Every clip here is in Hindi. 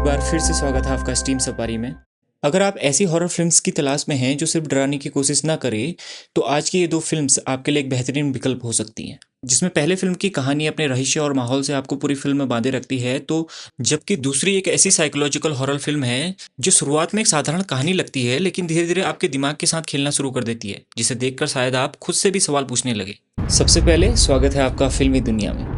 बार फिर से स्वागत है आपका स्टीम सफारी में। अगर आप ऐसी हॉरर फिल्म्स की तलाश में हैं जो सिर्फ डराने की कोशिश ना करे, तो आज की ये दो फिल्म्स आपके लिए एक बेहतरीन विकल्प हो सकती हैं। जिसमें पहले फिल्म की कहानी अपने रहस्य और माहौल से आपको पूरी फिल्म में बांधे रखती है, तो जबकि दूसरी एक ऐसी साइकोलॉजिकल हॉरर फिल्म है जो शुरुआत में एक साधारण कहानी लगती है, लेकिन धीरे धीरे आपके दिमाग के साथ खेलना शुरू कर देती है, जिसे देखकर शायद आप खुद से भी सवाल पूछने लगे। सबसे पहले स्वागत है आपका फिल्मी दुनिया में।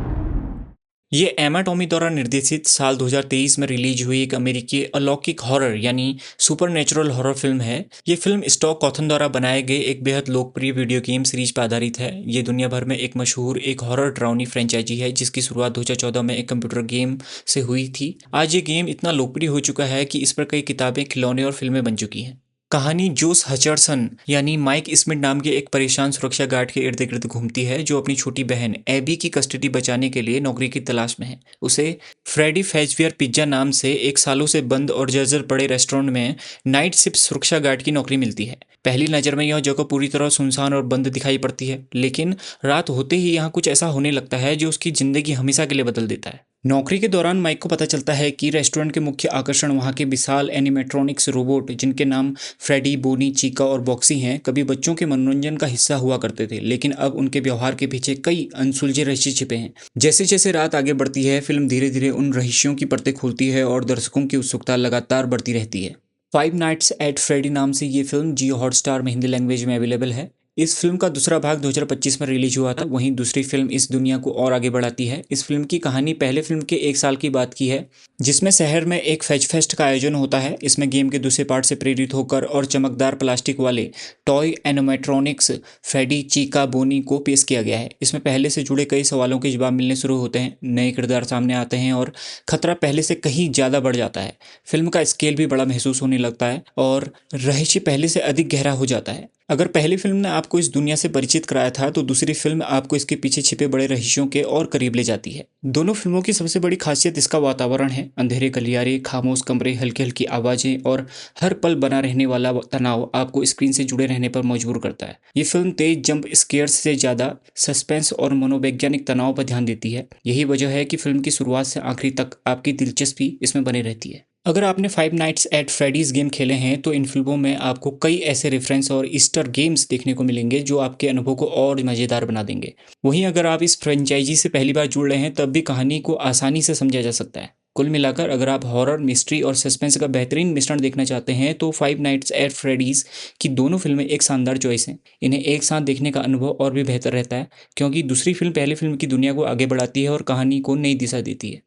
ये एमा टॉमी द्वारा निर्देशित साल 2023 में रिलीज हुई एक अमेरिकी अलौकिक हॉरर यानी सुपरनेचुरल हॉरर फिल्म है। ये फिल्म स्टॉक कॉथन द्वारा बनाए गए एक बेहद लोकप्रिय वीडियो गेम सीरीज पर आधारित है। ये दुनिया भर में एक मशहूर एक हॉरर ड्राउनी फ्रेंचाइजी है जिसकी शुरुआत 2014 में एक कंप्यूटर गेम से हुई थी। आज ये गेम इतना लोकप्रिय हो चुका है कि इस पर कई किताबें, खिलौने और फिल्में बन चुकी हैं। कहानी जोस हचर्सन यानी माइक स्मिथ नाम के एक परेशान सुरक्षा गार्ड के इर्द गिर्द घूमती है जो अपनी छोटी बहन एबी की कस्टडी बचाने के लिए नौकरी की तलाश में है। उसे फ्रेडी फैजवियर पिज्जा नाम से एक सालों से बंद और जर्जर पड़े रेस्टोरेंट में नाइट शिफ्ट सुरक्षा गार्ड की नौकरी मिलती है। पहली नज़र में यह जगह पूरी तरह सुनसान और बंद दिखाई पड़ती है, लेकिन रात होते ही यहाँ कुछ ऐसा होने लगता है जो उसकी ज़िंदगी हमेशा के लिए बदल देता है। नौकरी के दौरान माइक को पता चलता है कि रेस्टोरेंट के मुख्य आकर्षण वहाँ के विशाल एनिमेट्रॉनिक्स रोबोट, जिनके नाम फ्रेडी, बोनी, चीका और बॉक्सी हैं, कभी बच्चों के मनोरंजन का हिस्सा हुआ करते थे, लेकिन अब उनके व्यवहार के पीछे कई अनसुलझे रहस्य छिपे हैं। जैसे जैसे रात आगे बढ़ती है, फिल्म धीरे धीरे उन रहस्यों की परतें खोलती है और दर्शकों की उत्सुकता लगातार बढ़ती रहती है। फाइव नाइट्स एट फ्रेडी नाम से ये फिल्म जियो हॉटस्टार में हिंदी लैंग्वेज में अवेलेबल है। इस फिल्म का दूसरा भाग 2025 में रिलीज हुआ था। वहीं दूसरी फिल्म इस दुनिया को और आगे बढ़ाती है। इस फिल्म की कहानी पहले फिल्म के एक साल की बात की है, जिसमें शहर में एक फेज फेस्ट का आयोजन होता है। इसमें गेम के दूसरे पार्ट से प्रेरित होकर और चमकदार प्लास्टिक वाले टॉय एनिमेट्रॉनिक्स फ्रेडी, चीका, बोनी को पेश किया गया है। इसमें पहले से जुड़े कई सवालों के जवाब मिलने शुरू होते हैं, नए किरदार सामने आते हैं और खतरा पहले से कहीं ज़्यादा बढ़ जाता है। फिल्म का स्केल भी बड़ा महसूस होने लगता है और रहस्य पहले से अधिक गहरा हो जाता है। अगर पहली फिल्म ने आपको इस दुनिया से परिचित कराया था, तो दूसरी फिल्म आपको इसके पीछे छिपे बड़े रहस्यों के और करीब ले जाती है। दोनों फिल्मों की सबसे बड़ी खासियत इसका वातावरण है। अंधेरे गलियारे, खामोश कमरे, हल्की हल्की आवाज़ें और हर पल बना रहने वाला तनाव आपको स्क्रीन से जुड़े रहने पर मजबूर करता है। ये फिल्म तेज जंप स्केयर्स से ज़्यादा सस्पेंस और मनोवैज्ञानिक तनाव पर ध्यान देती है। यही वजह है कि फिल्म की शुरुआत से आखिरी तक आपकी दिलचस्पी इसमें बनी रहती है। अगर आपने five nights at Freddy's game खेले हैं, तो इन फिल्मों में आपको कई ऐसे रेफरेंस और ईस्टर गेम्स देखने को मिलेंगे जो आपके अनुभव को और मज़ेदार बना देंगे। वहीं अगर आप इस फ्रेंचाइजी से पहली बार जुड़ रहे हैं, तब भी कहानी को आसानी से समझा जा सकता है। कुल मिलाकर अगर आप हॉरर, मिस्ट्री और सस्पेंस का बेहतरीन मिश्रण देखना चाहते हैं, तो फाइव नाइट्स एट फ्रेडीज की दोनों फिल्में एक शानदार चॉइस हैं। इन्हें एक साथ देखने का अनुभव और भी बेहतर रहता है, क्योंकि दूसरी फिल्म पहली फिल्म की दुनिया को आगे बढ़ाती है और कहानी को नई दिशा देती है।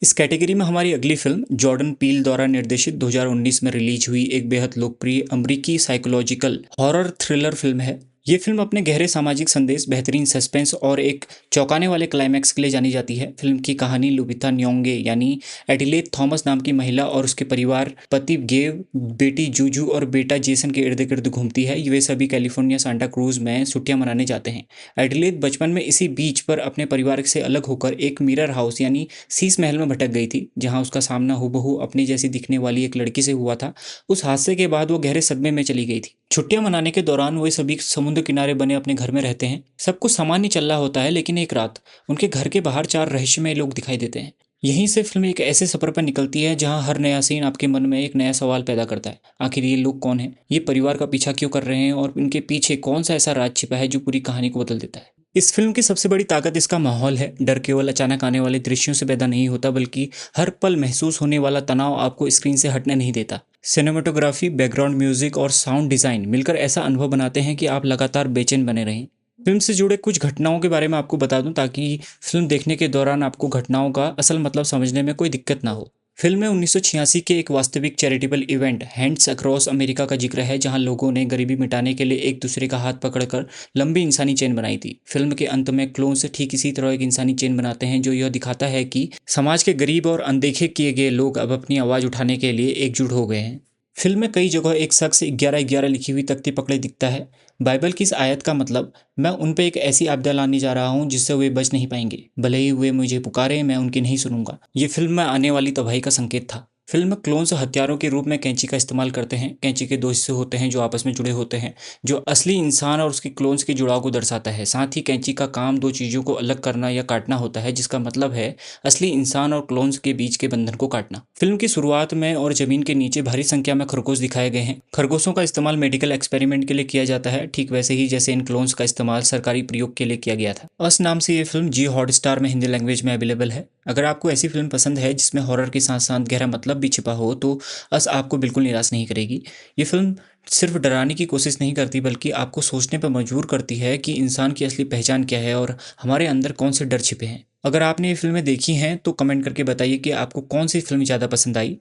इस कैटेगरी में हमारी अगली फिल्म जॉर्डन पील द्वारा निर्देशित 2019 में रिलीज हुई एक बेहद लोकप्रिय अमेरिकी साइकोलॉजिकल हॉरर थ्रिलर फिल्म है। ये फिल्म अपने गहरे सामाजिक संदेश, बेहतरीन सस्पेंस और एक चौंकाने वाले क्लाइमैक्स के लिए जानी जाती है। फिल्म की कहानी लुबिथा न्योंगे यानी एडिलेथ थॉमस नाम की महिला और उसके परिवार, पति गेव, बेटी जूजू और बेटा जेसन के इर्द गिर्द घूमती है। वे सभी कैलिफोर्निया सांता क्रूज में छुट्टियां मनाने जाते हैं। एडिलेथ बचपन में इसी बीच पर अपने परिवार से अलग होकर एक मिरर हाउस यानी शीश महल में भटक गई थी, जहां उसका सामना हूबहू अपनी जैसी दिखने वाली एक लड़की से हुआ था। उस हादसे के बाद वो गहरे सदमे में चली गई थी। छुट्टियां मनाने के दौरान वे सभी समुद्र किनारे बने अपने घर में रहते हैं। सब कुछ सामान्य चल रहा होता है, लेकिन एक रात उनके घर के बाहर चार रहस्यमय लोग दिखाई देते हैं। यहीं से फिल्म एक ऐसे सफर पर निकलती है जहां हर नया सीन आपके मन में एक नया सवाल पैदा करता है। आखिर ये लोग कौन हैं? ये परिवार का पीछा क्यों कर रहे हैं? और इनके पीछे कौन सा ऐसा राज छिपा है जो पूरी कहानी को बदल देता है? इस फिल्म की सबसे बड़ी ताकत इसका माहौल है। डर केवल अचानक आने वाले दृश्यों से पैदा नहीं होता, बल्कि हर पल महसूस होने वाला तनाव आपको स्क्रीन से हटने नहीं देता। सिनेमेटोग्राफी, बैकग्राउंड म्यूजिक और साउंड डिज़ाइन मिलकर ऐसा अनुभव बनाते हैं कि आप लगातार बेचैन बने रहें। फिल्म से जुड़े कुछ घटनाओं के बारे में आपको बता दूं, ताकि फिल्म देखने के दौरान आपको घटनाओं का असल मतलब समझने में कोई दिक्कत ना हो। फिल्म में 1986 के एक वास्तविक charitable event hands across America का जिक्र है, जहां लोगों ने गरीबी मिटाने के लिए एक दूसरे का हाथ पकड़कर लंबी इंसानी चेन बनाई थी। फिल्म के अंत में क्लोन्स ठीक इसी तरह एक इंसानी चेन बनाते हैं, जो यह दिखाता है कि समाज के गरीब और अनदेखे किए गए लोग अब अपनी आवाज़ उठाने के लिए एकजुट हो गए हैं। फिल्म में कई जगह एक शख्स 11-11 लिखी हुई तख्ती पकड़े दिखता है। बाइबल की इस आयत का मतलब, मैं उन पे एक ऐसी आपदा लाने जा रहा हूँ जिससे वे बच नहीं पाएंगे, भले ही वे मुझे पुकारे, मैं उनकी नहीं सुनूंगा। ये फिल्म में आने वाली तबाही का संकेत था। फिल्म में क्लोन्स हथियारों के रूप में कैंची का इस्तेमाल करते हैं। कैंची के दो हिस्से होते हैं जो आपस में जुड़े होते हैं, जो असली इंसान और उसके क्लोन्स के जुड़ाव को दर्शाता है। साथ ही कैंची का काम दो चीज़ों को अलग करना या काटना होता है, जिसका मतलब है असली इंसान और क्लोन्स के बीच के बंधन को काटना। फिल्म की शुरुआत में और जमीन के नीचे भारी संख्या में खरगोश दिखाए गए हैं। खरगोशों का इस्तेमाल मेडिकल एक्सपेरिमेंट के लिए किया जाता है, ठीक वैसे ही जैसे इन क्लोन्स का इस्तेमाल सरकारी प्रयोग के लिए किया गया था। अस नाम से ये फिल्म जी हॉटस्टार में हिंदी लैंग्वेज में अवेलेबल है। अगर आपको ऐसी फिल्म पसंद है जिसमें हॉरर के साथ साथ गहरा मतलब भी छिपा हो तो अस आपको बिल्कुल निराश नहीं करेगी। ये फिल्म सिर्फ डराने की कोशिश नहीं करती, बल्कि आपको सोचने पर मजबूर करती है कि इंसान की असली पहचान क्या है और हमारे अंदर कौन से डर छिपे हैं। अगर आपने ये फिल्में देखी हैं तो कमेंट करके बताइए कि आपको कौन सी फिल्म ज़्यादा पसंद आई।